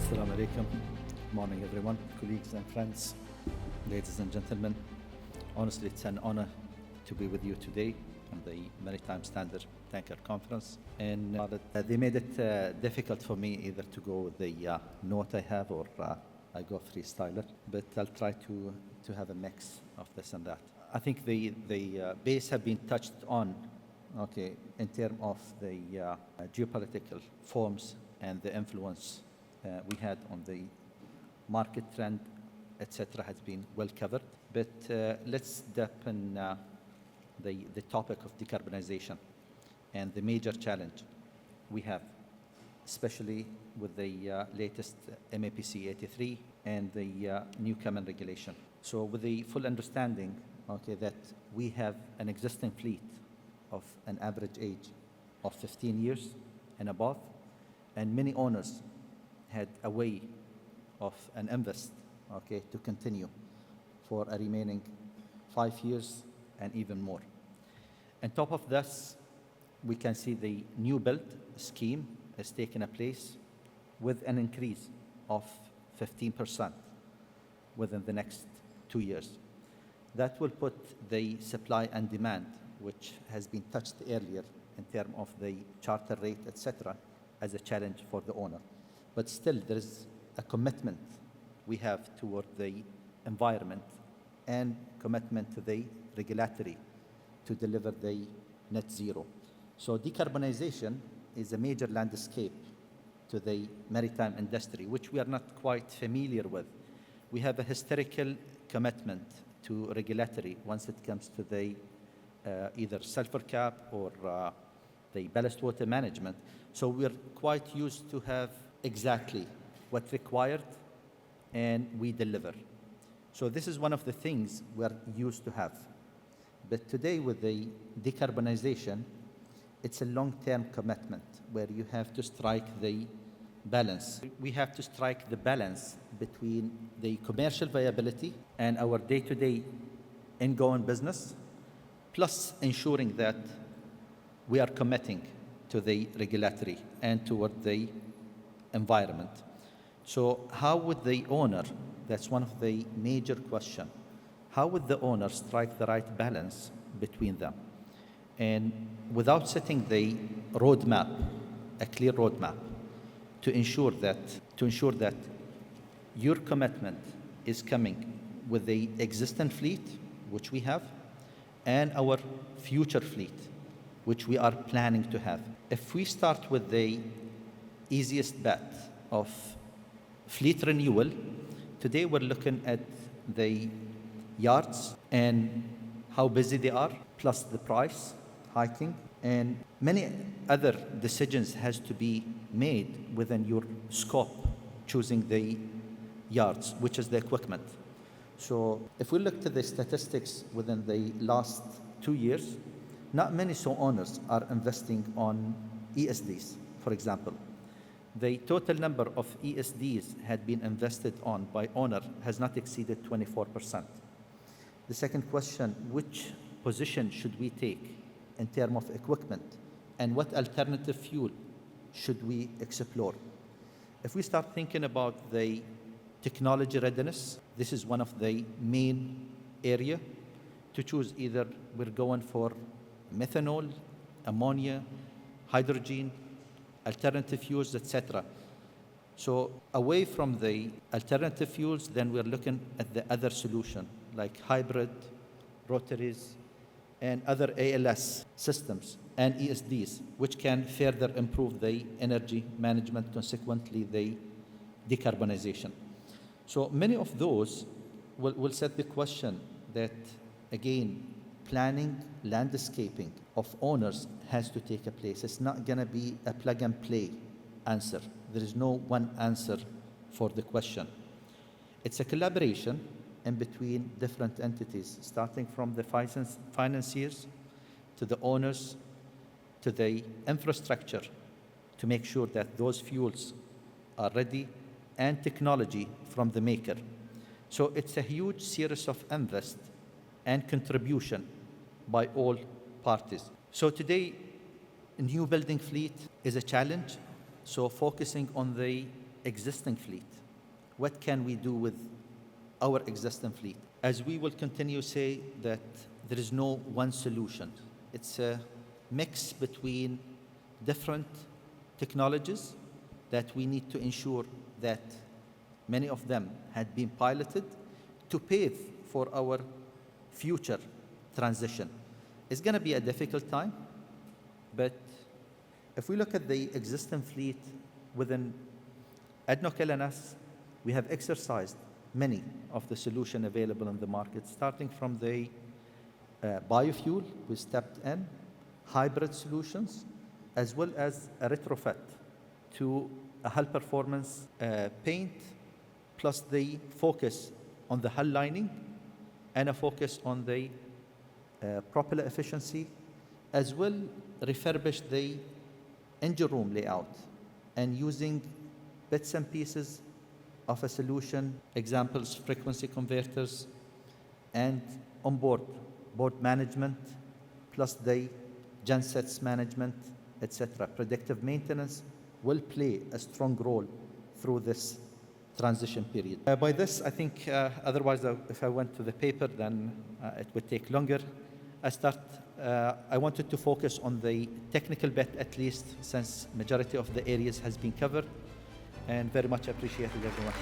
Assalamu alaikum. Good morning, everyone, colleagues and friends, ladies and gentlemen. Honestly, it's an honor to be with you today on the Maritime Standard Tanker Conference. And they made it difficult for me either to go with the note I have or I go freestyler, but I'll try to have a mix of this and that. I think the base have been touched on, okay, in terms of the geopolitical forms and the influence we had on the market trend, etc., has been well covered. But let's dip in the topic of decarbonization and the major challenge we have, especially with the latest MEPC 83 and the new common regulation. So with the full understanding, okay, that we have an existing fleet of an average age of 15 years and above, and many owners had a way of an invest, okay, to continue for a remaining 5 years and even more. On top of this, we can see the new build scheme has taken a place with an increase of 15% within the next 2 years. That will put the supply and demand, which has been touched earlier in terms of the charter rate, etc., as a challenge for the owner. But still, there is a commitment we have toward the environment and commitment to the regulatory to deliver the net zero. So decarbonization is a major landscape to the maritime industry, which we are not quite familiar with. We have a historical commitment to regulatory once it comes to the either sulfur cap or the ballast water management. So we're quite used to have exactly what's required and we deliver. So this is one of the things we're used to have. But today with the decarbonization, it's a long-term commitment where you have to strike the balance. We have to strike the balance between the commercial viability and our day-to-day ongoing business, plus ensuring that we are committing to the regulatory and toward the environment. So how would the owner, that's one of the major questions, how would the owner strike the right balance between them? And without setting the roadmap, a clear roadmap, to ensure that your commitment is coming with the existing fleet, which we have, and our future fleet, which we are planning to have. If we start with the easiest bet of fleet renewal, today we're looking at the yards and how busy they are, plus the price hiking, and many other decisions has to be made within your scope, choosing the yards, which is the equipment. So if we look to the statistics within the last 2 years, not many owners are investing on ESDs, for example. The total number of ESDs had been invested on by owner has not exceeded 24%. The second question, which position should we take in terms of equipment and what alternative fuel should we explore? If we start thinking about the technology readiness, this is one of the main area to choose. Either we're going for methanol, ammonia, hydrogen, alternative fuels, etc. So away from the alternative fuels, then we're looking at the other solution, like hybrid, rotaries, and other ALS systems and ESDs, which can further improve the energy management, consequently the decarbonization. So many of those will set the question that, again, planning, landscaping of owners has to take a place. It's not going to be a plug-and-play answer. There is no one answer for the question. It's a collaboration in between different entities, starting from the financiers to the owners to the infrastructure, to make sure that those fuels are ready, and technology from the maker. So it's a huge series of invest and contribution by all parties. So today, a new building fleet is a challenge. So focusing on the existing fleet. What can we do with our existing fleet? As we will continue to say that there is no one solution. It's a mix between different technologies that we need to ensure that many of them had been piloted to pave for our future transition. It's going to be a difficult time, but if we look at the existing fleet within ADNOC L&S, we have exercised many of the solutions available in the market, starting from the biofuel, we stepped in, hybrid solutions, as well as a retrofit to a hull performance paint, plus the focus on the hull lining and a focus on the propeller efficiency, as well refurbish the engine room layout and using bits and pieces of a solution, examples, frequency converters, and onboard board management, plus the gensets management, etc. Predictive maintenance will play a strong role through this transition period. By this, I think, otherwise, if I went to the paper, then it would take longer. I wanted to focus on the technical bit, at least, since majority of the areas has been covered, and very much appreciated, everyone.